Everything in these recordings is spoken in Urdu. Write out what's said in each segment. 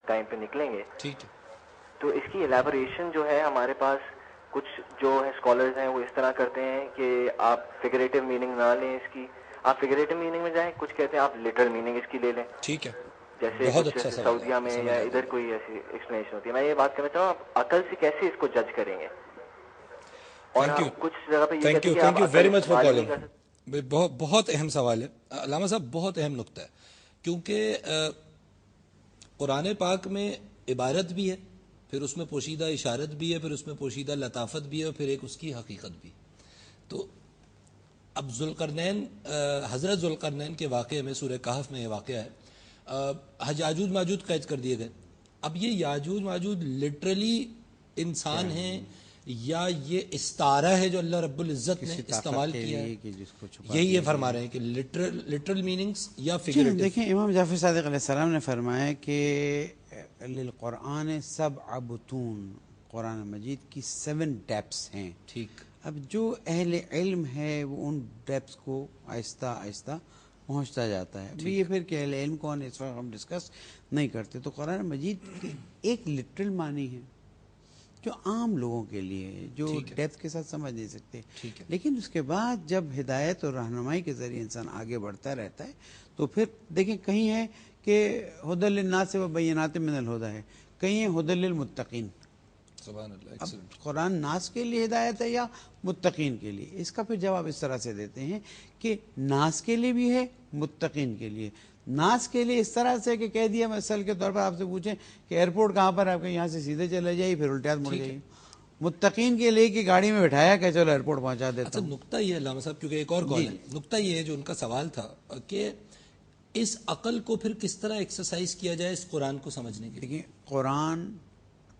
ٹائم پہ نکلیں گے. ٹھیک ہے. تو اس کی ایلیبوریشن جو ہے ہمارے پاس کچھ جو ہے اسکالرز ہیں وہ اس طرح کرتے ہیں کہ آپ فگریٹو میننگ نہ لیں اس کی, آپ فگریٹو میننگ میں جائیں, کچھ کہتے ہیں آپ لٹرل میننگ اس کی لے لیں. ٹھیک ہے, جیسے بہت کچھ اچھا سوال ہے سعودیہ آپ کا, میں سمجھ یا آ ادھر گیا. کوئی ایسی ایکسپلینیشن ہوتی ہے. میں یہ بات کرنا چاہوں آپ عقل سے کیسے اس کو جج کریں گے, اور تھینک ہم یو, کچھ جگہ پہ یہ تھینک کہتے یو, ہیں کہ تھینک آپ یو عقل ویری مچ فار استعمال ہی نہیں کالنگ. کر سکتے. بہت اہم سوال ہے علامہ صاحب, بہت اہم نقطہ ہے, کیونکہ قرآن پاک میں عبارت بھی ہے, پھر اس میں پوشیدہ اشارت بھی ہے, پھر اس میں پوشیدہ لطافت بھی ہے, اور پھر ایک اس کی حقیقت بھی. تو اب ذوالقرنین, حضرت ذوالقرنین کے واقعے میں سورہ کہف میں یہ واقعہ ہے, یاجوج ماجوج قید کر دیے گئے. اب یہ یاجوج ماجوج لٹرلی انسان ہیں یا یہ استعارہ ہے جو اللہ رب العزت نے استعمال کیا ہے؟ یہی یہ فرما رہے ہیں کہ لٹرل میننگز یا فگریٹو. دیکھیں امام جعفر صادق علیہ السلام نے فرمایا کہ للقرآن 7 بطون, قرآن مجید کی 7 ڈیپس ہیں. ٹھیک. اب جو اہل علم ہے وہ ان ڈیپس کو آہستہ آہستہ پہنچتا جاتا ہے. یہ پھر کہ اہل علم کون, اس وقت ہم ڈسکس نہیں کرتے. تو قرآن مجید کی ایک لٹرل معنی ہے جو عام لوگوں کے لیے جو ڈیپتھ کے ساتھ سمجھ نہیں سکتے. لیکن اس کے بعد جب ہدایت اور رہنمائی کے ذریعے انسان آگے بڑھتا رہتا ہے تو پھر دیکھیں کہیں ہے کہ ہدی للناس و بینات من الہدی ہے, کہیں ہے ہدی للمتقین. سبحان اللہ. اب قرآن ناس کے لیے ہدایت ہے یا متقین کے لیے؟ اس کا پھر جواب اس طرح سے دیتے ہیں کہ ناس کے لیے بھی ہے, متقین کے لیے. ناس کے لیے اس طرح سے کہ کہہ دیا مثال کے طور پر آپ سے پوچھیں کہ ایئرپورٹ کہاں پر ہے, آپ کے یہاں سے سیدھے چلے جائیے پھر الٹے ہاتھ مڑ جائیے. متقین کے لیے کہ گاڑی میں بٹھایا کہ چلو ایئرپورٹ پہنچا دیتا ہوں. نقطہ یہ ہے علامہ صاحب, کیونکہ ایک اور کال ہے, نقطہ یہ ہے جو ان کا سوال تھا کہ اس عقل کو پھر کس طرح ایکسرسائز کیا جائے اس قرآن کو سمجھنے کے لیے. دیکھیں قرآن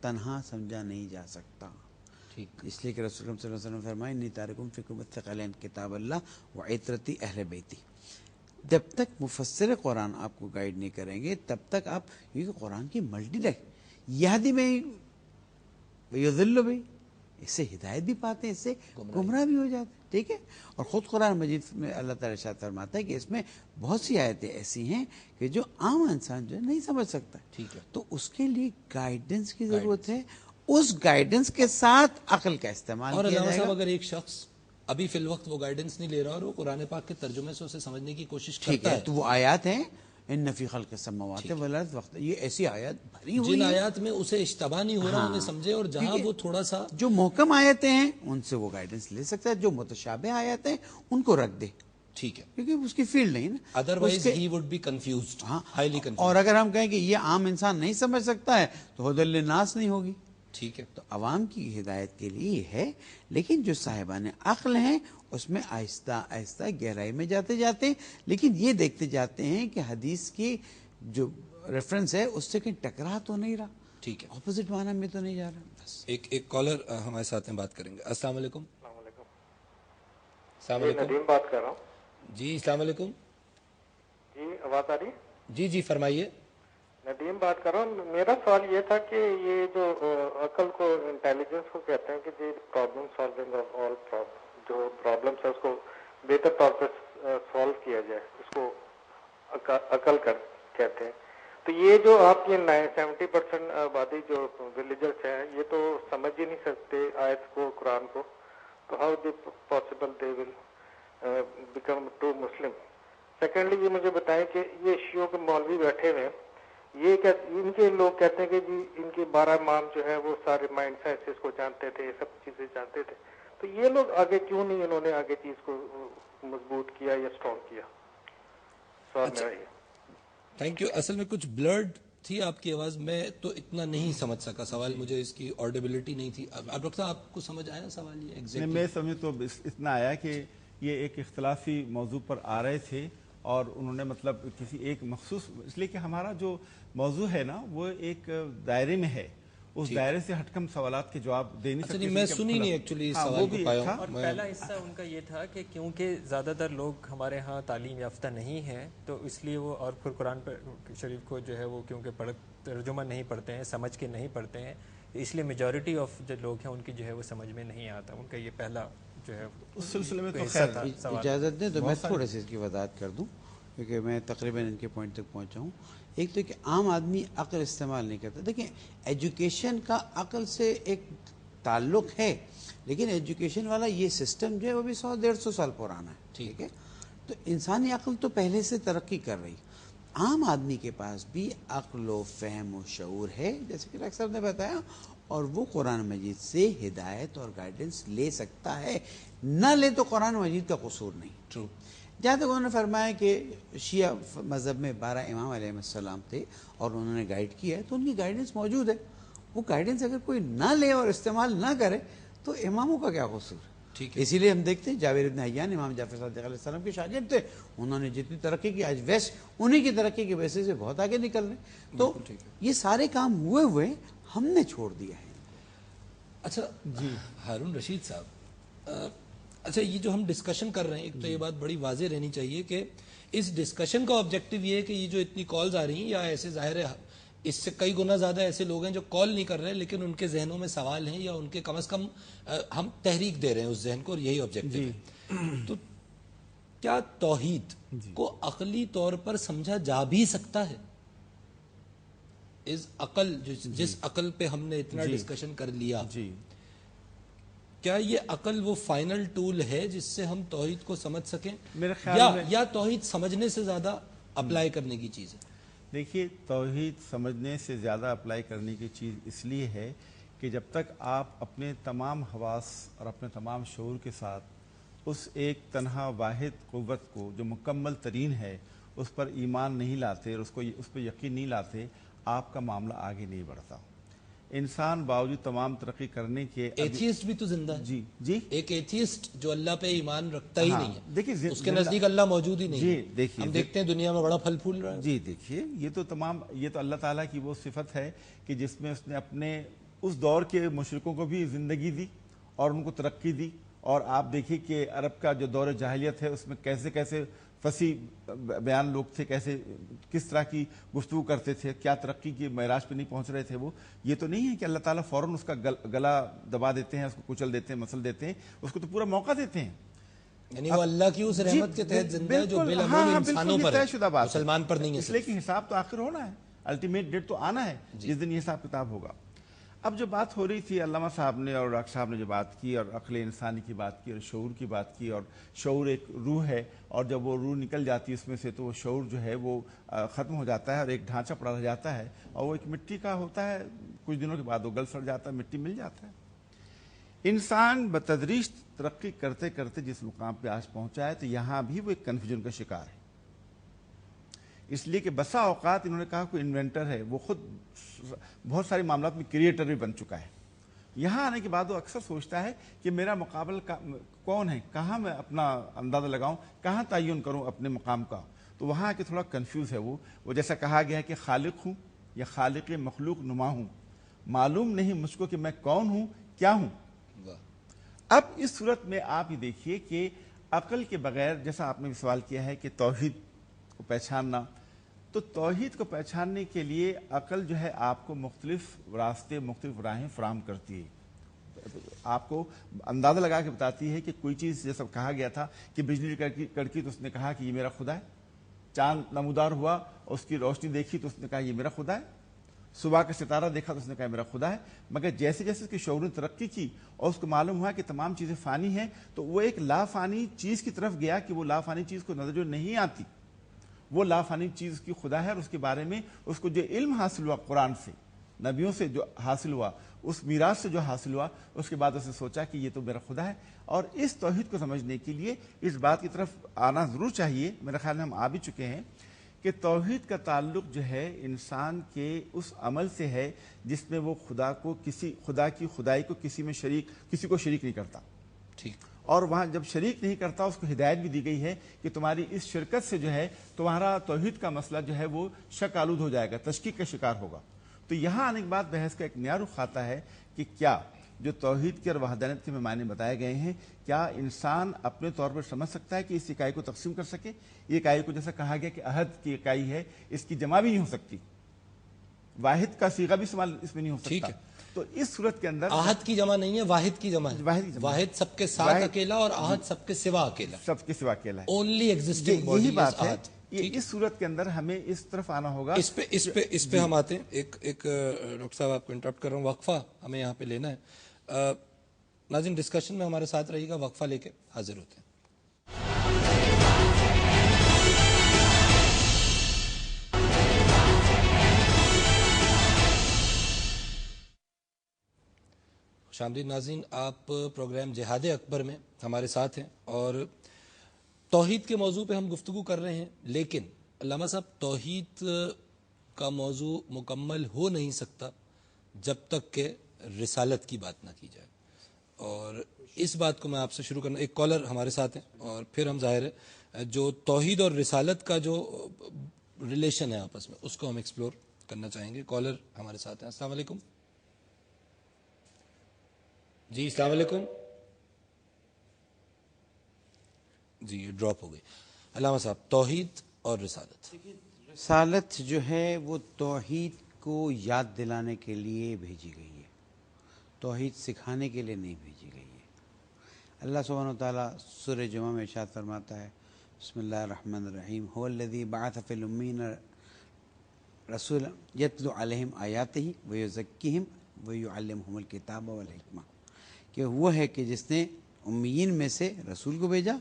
تنہا سمجھا نہیں جا سکتا, اس لیے کہ رسول اللہ صلی اللہ علیہ وسلم فرمائے انی تارکم فیکم الثقلین کتاب اللہ و عترتی اہل بیتی. جب تک مفسر قرآن آپ کو گائیڈ نہیں کریں گے تب تک آپ, یہ قرآن کی ملٹی یہدی میں یضل بھی, اس سے ہدایت بھی پاتے ہیں, اس سے گمراہ بھی ہو جاتے ہیں. ٹھیک ہے. اور خود قرآن مجید میں اللہ تعالیٰ ارشاد فرماتا ہے کہ اس میں بہت سی آیتیں ایسی ہیں کہ جو عام انسان جو ہے نہیں سمجھ سکتا. ٹھیک ہے. تو اس کے لیے گائیڈنس کی ضرورت ہے, اس گائیڈنس کے ساتھ عقل کا استعمال اور کیا علامہ جائے صاحب گا. اگر ایک شخص ابھی فی الوقت وہ گائیڈنس نہیں لے رہا اور وہ قرآن پاک کے ترجمے سے اسے سمجھنے کی کوشش کرتا ہے, تو وہ آیات ہیں ان فی خلق السماوات والارض, وقت یہ ایسی آیات بھری ہوئی جن ہیں آیات میں اسے اشتباہ نہیں ہو رہا انہیں سمجھے, اور جہاں وہ تھوڑا سا جو محکم آیتیں ہیں ان سے وہ گائیڈنس لے سکتا ہے, جو متشابہ آیتیں ہیں ان کو رکھ دے. ٹھیک ہے, کیونکہ اس کی فیلڈ نہیں نا, otherwise he would be confused, highly confused. اور اگر ہم کہیں کہ یہ عام انسان نہیں سمجھ سکتا ہے تو ہدی للناس نہیں ہوگی. ٹھیک ہے. تو عوام کی ہدایت کے لیے یہ ہے, لیکن جو صاحبان عقل ہیں اس میں آہستہ آہستہ گہرائی میں جاتے جاتے ہیں, لیکن یہ دیکھتے جاتے ہیں کہ حدیث کی جو ریفرنس ہے اس سے کہیں ٹکرا تو نہیں رہا, ٹھیک ہے, اپوزٹ معنی میں تو نہیں جا رہا. بس ایک کالر ہمارے ساتھ میں بات کریں گے. السلام علیکم. السلام علیکم. ندیم بات کر رہا ہوں. جی السلام علیکم. جی آواز آ رہی؟ جی جی فرمائیے. ندیم بات کر رہا ہوں. میرا سوال یہ تھا کہ یہ جو عقل کو, انٹیلیجنس کو کہتے ہیں کہ جی پرابلم سالونگ آف آل جو پرابلمس ہے اس کو بہتر طور پر سالو کیا جائے, اس کو عقل کہتے ہیں. تو یہ جو آپ یہ 70% آبادی جو ولیجرس ہیں یہ تو سمجھ ہی نہیں سکتے آیت کو, قرآن کو, تو how the possible they will become true Muslim. Secondly یہ مجھے بتائیں کہ یہ شیعوں کے مولوی بیٹھے ہوئے یہ ان کے لوگ کہتے ہیں کہ جی ان کے 12 امام جو ہے وہ سارے مائنڈ سائنسز کو جانتے تھے, یہ سب چیزیں جانتے تھے, تو یہ لوگ آگے کیوں نہیں انہوں نے آگے چیز کو مضبوط کیا یا اسٹرانگ کیا؟ سوال میرا یہ. Thank you. اصل میں کچھ بلرڈ تھی آپ کی آواز, میں تو اتنا نہیں سمجھ سکا سوال, مجھے اس کی آڈیبلٹی نہیں تھی. اب ڈاکٹر صاحب آپ کو سمجھ آیا سوال یہ ایگزیکٹلی؟ میں سمجھ تو اتنا آیا کہ یہ ایک اختلافی موضوع پر آ رہے تھے اور انہوں نے مطلب کسی ایک مخصوص, اس لیے کہ ہمارا جو موضوع ہے نا وہ ایک دائرے میں ہے, اس دائرے سے ہٹ کم سوالات کے جواب دے نہیں سکتے. میں سنی نہیں ایکچولی سوال کو پایا ہوں. اور پہلا حصہ ان کا یہ تھا کہ کیونکہ زیادہ تر لوگ ہمارے ہاں تعلیم یافتہ نہیں ہیں تو اس لیے وہ, اور پھر قرآن شریف کو جو ہے وہ کیونکہ ترجمہ نہیں پڑھتے ہیں, سمجھ کے نہیں پڑھتے ہیں, اس لیے میجورٹی آف جو لوگ ہیں ان کی جو ہے وہ سمجھ میں نہیں آتا. ان کا یہ پہلا جو ہے اس سلسلے میں تو اجازت دیں تو میں تھوڑے سے اس کی وضاحت کر دوں کیونکہ میں تقریباً ان کے پوائنٹ تک پہنچا ہوں. ایک تو کہ عام آدمی عقل استعمال نہیں کرتا. دیکھیں ایجوکیشن کا عقل سے ایک تعلق ہے، لیکن ایجوکیشن والا یہ سسٹم جو ہے وہ بھی 100-150 سال پرانا ہے. ٹھیک ہے، تو انسانی عقل تو پہلے سے ترقی کر رہی. عام آدمی کے پاس بھی عقل و فہم و شعور ہے جیسے کہ ڈاکٹر صاحب نے بتایا، اور وہ قرآن مجید سے ہدایت اور گائیڈنس لے سکتا ہے. نہ لے تو قرآن مجید کا قصور نہیں. ٹرو. جہاں تک انہوں نے فرمایا کہ شیعہ مذہب میں 12 امام علیہ السلام تھے اور انہوں نے گائیڈ کیا ہے، تو ان کی گائیڈنس موجود ہے. وہ گائیڈنس اگر کوئی نہ لے اور استعمال نہ کرے تو اماموں کا کیا قصور ہے؟ ٹھیک ہے. اسی لیے ہم دیکھتے ہیں جابر بن حیان امام جعفر صادق علیہ السلام کے شاگرد تھے، انہوں نے جتنی ترقی کی آج ویسٹ انہی کی ترقی کی وجہ سے بہت آگے نکل رہے ہیں. تو یہ سارے کام ہوئے ہم نے چھوڑ دیا ہے. اچھا جی ہارون رشید صاحب، اچھا یہ جو ہم ڈسکشن کر رہے ہیں، ایک تو یہ بات بڑی واضح رہنی چاہیے کہ اس ڈسکشن کا آبجیکٹو یہ ہے کہ یہ جو اتنی کالز آ رہی ہیں، یا ایسے ظاہر ہے اس سے کئی گنا زیادہ ایسے لوگ ہیں جو کال نہیں کر رہے لیکن ان کے ذہنوں میں سوال ہیں، یا ان کے کم از کم ہم تحریک دے رہے ہیں اس ذہن کو، اور یہی آبجیکٹو ہے. تو کیا توحید کو عقلی طور پر سمجھا جا بھی سکتا ہے؟ اس عقل جس عقل پہ ہم نے اتنا ڈسکشن کر لیا، کیا یہ عقل وہ فائنل ٹول ہے جس سے ہم توحید کو سمجھ سکیں، میرے خیال میں یا توحید سمجھنے سے زیادہ اپلائی کرنے کی چیز ہے؟ دیکھیے توحید سمجھنے سے زیادہ اپلائی کرنے کی چیز اس لیے ہے کہ جب تک آپ اپنے تمام حواس اور اپنے تمام شعور کے ساتھ اس ایک تنہا واحد قوت کو جو مکمل ترین ہے اس پر ایمان نہیں لاتے اور اس پہ یقین نہیں لاتے، آپ کا معاملہ آگے نہیں بڑھتا. انسان باوجود تمام ترقی کرنے کے ایتھیسٹ بھی تو زندہ ہے. جی ایک ایتھیسٹ جو اللہ پہ ایمان رکھتا ہی نہیں ہے، دیکھیے اس کے نزدیک اللہ موجود ہی نہیں ہے. دیکھیے ہم دیکھتے ہیں دنیا میں بڑا پھل پھول رہا ہے. جی دیکھیے یہ تو اللہ تعالیٰ کی وہ صفت ہے کہ جس میں اس نے اپنے اس دور کے مشرکوں کو بھی زندگی دی اور ان کو ترقی دی. اور آپ دیکھیے کہ عرب کا جو دور جاہلیت ہے اس میں کیسے کیسے فصیح بیان لوگ تھے، کس طرح کی گفتگو کرتے تھے، کیا ترقی کی معراج پہ نہیں پہنچ رہے تھے وہ. یہ تو نہیں ہے کہ اللہ تعالیٰ فوراً اس کا گلا دبا دیتے ہیں، اس کو کچل دیتے ہیں، مسل دیتے ہیں، اس کو تو پورا موقع دیتے ہیں. یعنی وہ اللہ کی اس رحمت کے تحت زندہ ہے جو بالعموم انسانوں پر ہے، مسلمان پر نہیں ہے. اس لیے کہ حساب تو آخر ہونا ہے، الٹیمیٹ ڈیٹ تو آنا ہے جس دن یہ حساب کتاب ہوگا. اب جو بات ہو رہی تھی علامہ صاحب نے اور ڈاکٹر صاحب نے جو بات کی، اور عقل انسانی کی بات کی اور شعور کی بات کی، اور شعور ایک روح ہے اور جب وہ روح نکل جاتی ہے اس میں سے تو وہ شعور جو ہے وہ ختم ہو جاتا ہے اور ایک ڈھانچہ پڑا رہ جاتا ہے، اور وہ ایک مٹی کا ہوتا ہے. کچھ دنوں کے بعد وہ گل سڑ جاتا ہے، مٹی مل جاتا ہے. انسان بتدریج ترقی کرتے کرتے جس مقام پہ آج پہنچا ہے تو یہاں بھی وہ ایک کنفیوژن کا شکار ہے. اس لیے کہ بسا اوقات انہوں نے کہا کوئی انوینٹر ہے، وہ خود بہت سارے معاملات میں کریٹر بھی بن چکا ہے. یہاں آنے کے بعد وہ اکثر سوچتا ہے کہ میرا مقابل کون ہے، کہاں میں اپنا اندازہ لگاؤں، کہاں تعین کروں اپنے مقام کا. تو وہاں کے تھوڑا کنفیوز ہے وہ جیسا کہا گیا ہے کہ خالق ہوں یا خالق مخلوق نما ہوں، معلوم نہیں مجھ کو کہ میں کون ہوں، کیا ہوں. اب اس صورت میں آپ یہ دیکھیے کہ عقل کے بغیر، جیسا آپ نے بھی سوال کیا ہے کہ توحید کو پہچاننا، تو توحید کو پہچاننے کے لیے عقل جو ہے آپ کو مختلف راستے، مختلف راہیں فراہم کرتی ہے. آپ کو اندازہ لگا کے بتاتی ہے کہ کوئی چیز، جیسا کہا گیا تھا کہ بجلی کڑکی تو اس نے کہا کہ یہ میرا خدا ہے. چاند نمودار ہوا، اس کی روشنی دیکھی تو اس نے کہا یہ میرا خدا ہے. صبح کا ستارہ دیکھا تو اس نے کہا میرا خدا ہے. مگر جیسے جیسے اس کی شعور نے ترقی کی اور اس کو معلوم ہوا کہ تمام چیزیں فانی ہیں، تو وہ ایک لا فانی چیز کی طرف گیا کہ وہ لا فانی چیز کو نظر جو نہیں آتی، وہ لا فانی چیز کی خدا ہے. اور اس کے بارے میں اس کو جو علم حاصل ہوا قرآن سے، نبیوں سے جو حاصل ہوا، اس میراث سے جو حاصل ہوا، اس کے بعد اس نے سوچا کہ یہ تو میرا خدا ہے. اور اس توحید کو سمجھنے کے لیے اس بات کی طرف آنا ضرور چاہیے. میرے خیال میں ہم آ بھی چکے ہیں کہ توحید کا تعلق جو ہے انسان کے اس عمل سے ہے جس میں وہ خدا کی خدائی کو کسی کو شریک نہیں کرتا. ٹھیک. اور وہاں جب شریک نہیں کرتا اس کو ہدایت بھی دی گئی ہے کہ تمہاری اس شرکت سے جو ہے تمہارا توحید کا مسئلہ جو ہے وہ شک آلود ہو جائے گا، تشکیک کا شکار ہوگا. تو یہاں آنے کے بعد بحث کا ایک نیا رخ آتا ہے کہ کیا جو توحید کے اور وحدانیت کے معنی بتائے گئے ہیں، کیا انسان اپنے طور پر سمجھ سکتا ہے کہ اس اکائی کو تقسیم کر سکے. یہ اکائی کو جیسا کہا گیا کہ عہد کی اکائی ہے، اس کی جمع بھی نہیں ہو سکتی، واحد کا صیغہ بھی استعمال اس میں نہیں ہو سکتا. تو اس صورت کے اندر آہد کی جمع نہیں ہے، واحد کی جمع ہے. واحد سب کے ساتھ اکیلا اور آہد سب کے سوا اکیلا، سب کے سوا اکیلا ہے. Only existing body. یہی بات ہے، یہ اس صورت کے اندر ہمیں اس طرف آنا ہوگا. اس پہ ہم آتے ہیں. ایک ڈاکٹر صاحب آپ کو انٹرپٹ کر رہا ہوں, وقفہ ہمیں یہاں پہ لینا ہے. ناظرین ڈسکشن میں ہمارے ساتھ رہیے گا, وقفہ لے کے حاضر ہوتے ہیں. خوش آمدید ناظرین, آپ پروگرام جہاد اکبر میں ہمارے ساتھ ہیں اور توحید کے موضوع پہ ہم گفتگو کر رہے ہیں. لیکن علامہ صاحب, توحید کا موضوع مکمل ہو نہیں سکتا جب تک کہ رسالت کی بات نہ کی جائے, اور اس بات کو میں آپ سے شروع کرنا. ایک کالر ہمارے ساتھ ہیں اور پھر ہم ظاہر ہے جو توحید اور رسالت کا جو ریلیشن ہے آپس میں, اس کو ہم ایکسپلور کرنا چاہیں گے. کالر ہمارے ساتھ ہیں. السلام علیکم. جی السلام علیکم. جی یہ ڈراپ ہو گئی. علامہ صاحب, توحید اور رسالت. رسالت جو ہے وہ توحید کو یاد دلانے کے لیے بھیجی گئی ہے, توحید سکھانے کے لیے نہیں بھیجی گئی ہے. اللہ سبحانہ و تعالیٰ سورہ جمعہ میں ارشاد فرماتا ہے, بسم اللہ الرحمن الرحیم, هو الذی بعث فی الامین رسولا یتلو علیہم آیاتہ ویزکیہم ویعلمہم الکتاب والحکمہ, کہ وہ ہے کہ جس نے امیین میں سے رسول کو بھیجا.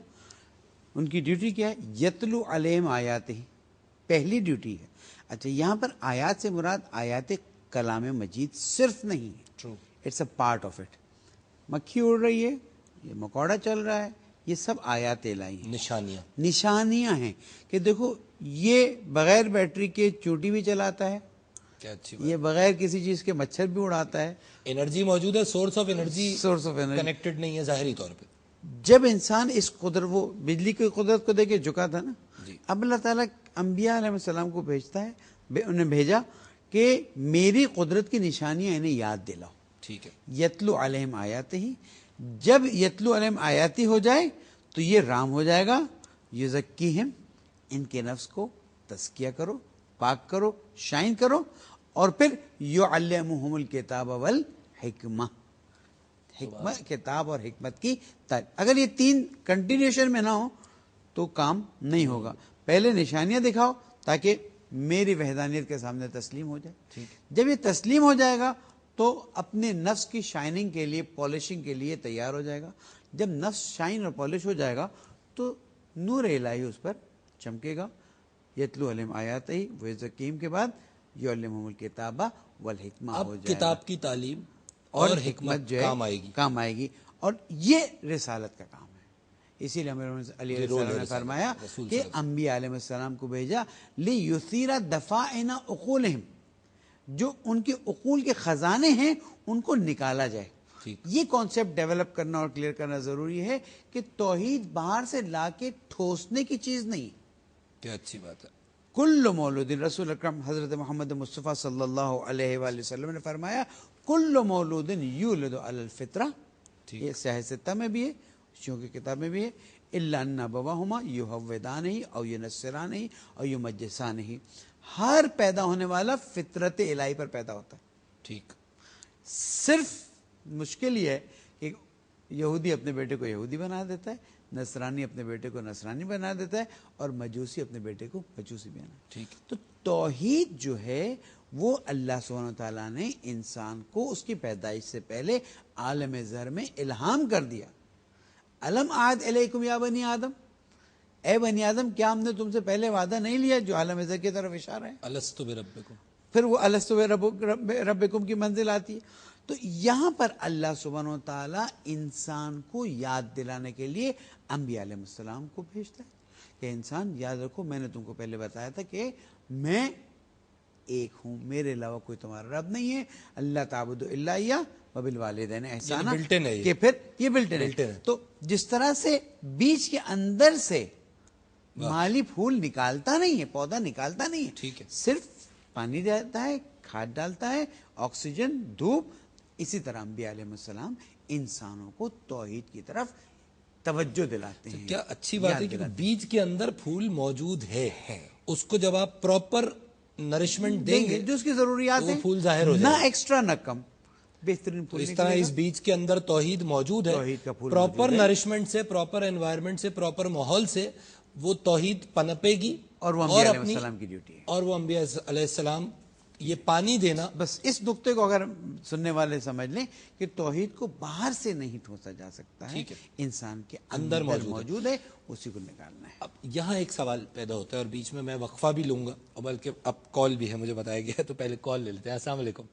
ان کی ڈیوٹی کیا ہے؟ یتلو علیہم آیاتہ, پہلی ڈیوٹی ہے. اچھا, یہاں پر آیات سے مراد آیات کلام مجید صرف نہیں ہے, it's a part of it. مکھی اڑ رہی ہے, یہ مکوڑا چل رہا ہے, یہ سب آیات الہی ہیں, نشانیاں ہیں کہ دیکھو یہ بغیر بیٹری کے چوٹی بھی چلاتا ہے, یہ بغیر کسی چیز کے مچھر بھی اڑاتا ہے. انرجی موجود ہے, سورس آف انرجی کنیکٹڈ نہیں ہے ظاہری طور پہ. جب انسان اس قدرت, وہ بجلی کی قدرت کو دیکھ کے جھکا تھا نا, اب اللہ تعالیٰ انبیاء علیہ السلام کو بھیجتا ہے, انہیں بھیجا کہ میری قدرت کی نشانیاں انہیں یاد دلاؤ. ٹھیک ہے. یتلو علیہم آیاتہ, جب یتلو علیہم آیاتی ہو جائے تو یہ رام ہو جائے گا. یزکیہم, ان کے نفس کو تزکیہ کرو, پاک کرو, شائن کرو. اور پھر یعلمہم الکتاب والحکمہ, حکمت, کتاب اور حکمت کی تعلیم. اگر یہ تین کنٹینیوشن میں نہ ہو تو کام نہیں ہوگا. پہلے نشانیاں دکھاؤ تاکہ میری وحدانیت کے سامنے تسلیم ہو جائے. جب یہ تسلیم ہو جائے گا تو اپنے نفس کی شائننگ کے لیے, پالشنگ کے لیے تیار ہو جائے گا. جب نفس شائن اور پالش ہو جائے گا تو نور الہی اس پر چمکے گا. یتلو علیہم آیاتہ ویزکیہم کے بعد یعلمہم الکتاب والحکمہ ہو جائے گا. کتاب کی تعلیم اور حکمت جو ہے کام آئے گی. اور یہ رسالت کا کام ہے. اسی لیے علی علیہ السلام نے فرمایا کہ انبیاء علیہ السلام کو بھیجا لیثیر دفائن عقولہم, جو ان کے عقول کے خزانے ہیں ان کو نکالا جائے. یہ کانسیپٹ ڈیولپ کرنا اور کلیئر کرنا ضروری ہے کہ توحید باہر سے لا کے ٹھوسنے کی چیز نہیں. کیا اچھی بات ہے. کل مولود, رسول اکرم حضرت محمد مصطفیٰ صلی اللہ علیہ وآلہ وسلم نے فرمایا کل مولود یولد علی الفطرہ, یہ صحیح ستہ میں بھی ہے, شیعوں کی کتاب میں بھی ہے, الا ان ابواہما یہودانہ او ینصرانہ او یمجسانہ, ہر پیدا ہونے والا فطرت الہی پر پیدا ہوتا ہے. ٹھیک. صرف مشکل یہ ہے کہ یہودی اپنے بیٹے کو یہودی بنا دیتا ہے, نصرانی اپنے بیٹے کو نصرانی بنا دیتا ہے, اور مجوسی اپنے بیٹے کو مجوسی بنا. ٹھیک. تو توحید جو ہے وہ اللہ سبحانہ و تعالیٰ نے انسان کو اس کی پیدائش سے پہلے عالم ذر میں الہام کر دیا. الم عہد الیکم یا بنی آدم, اے بنی آدم کیا ہم نے تم سے پہلے وعدہ نہیں لیا, جو عالم ذر کی طرف اشارہ ہے. الست بربکم, پھر وہ الست بربکم کی منزل آتی ہے. تو یہاں پر اللہ سبحانہ و تعالیٰ انسان کو یاد دلانے کے لیے انبیاء علیہ السلام کو بھیجتا ہے کہ انسان یاد رکھو, میں نے تم کو پہلے بتایا تھا کہ میں ایک ہوں, میرے علاوہ کوئی تمہارا رب نہیں ہے. اللہ تعبدوا الا ایہ وبالوالدین احسانا, کہ پھر یہ بلٹن ہے. تو جس طرح سے بیج کے اندر سے مالی پھول نکالتا نہیں ہے, پودا نکالتا نہیں ہے, صرف پانی دیتا ہے, کھاد ڈالتا ہے, آکسیجن, دھوپ, اسی طرح انبیاء علیہ السلام انسانوں کو توحید کی طرف توجہ دلاتے ہیں. کیا اچھی بات ہے کہ بیج کے اندر پھول موجود ہے, اس کو جب آپ پراپر نرشمنٹ دیں گے جو اس کی ضروریات ہیں, پھول ظاہر ہو جائے, نہ ایکسٹرا نہ کم, بہترین پھول. اس طرح اس بیج کے اندر توحید موجود ہے, پراپر نرشمنٹ سے, پراپر انوائرمنٹ سے, پراپر ماحول سے وہ توحید پنپے گی اور وہ انبیاء علیہ السلام کی ڈیوٹی ہے. اور وہ انبیاء علیہ السلام یہ پانی دینا. بس اس نقطے کو اگر سننے والے سمجھ لیں کہ توحید کو باہر سے نہیں ٹھوسا جا سکتا ہے, انسان کے اندر موجود ہے, اسی کو نکالنا ہے. اب یہاں ایک سوال پیدا ہوتا ہے اور بیچ میں وقفہ بھی لوں گا, اور بلکہ اب کال بھی ہے مجھے بتایا گیا ہے, تو پہلے کال لے لیتے ہیں. السلام علیکم.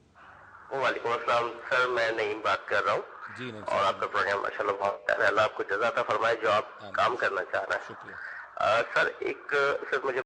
وعلیکم السلام سر, میں نعیم بات کر رہا ہوں. جی اور آپ کا پروگرام ماشاء اللہ بہت پیارا ہے, اللہ آپ کو جزا عطا فرمائے جو آپ کام کرنا چاہ رہے ہیں. شکریہ. سر ایک سر مجھے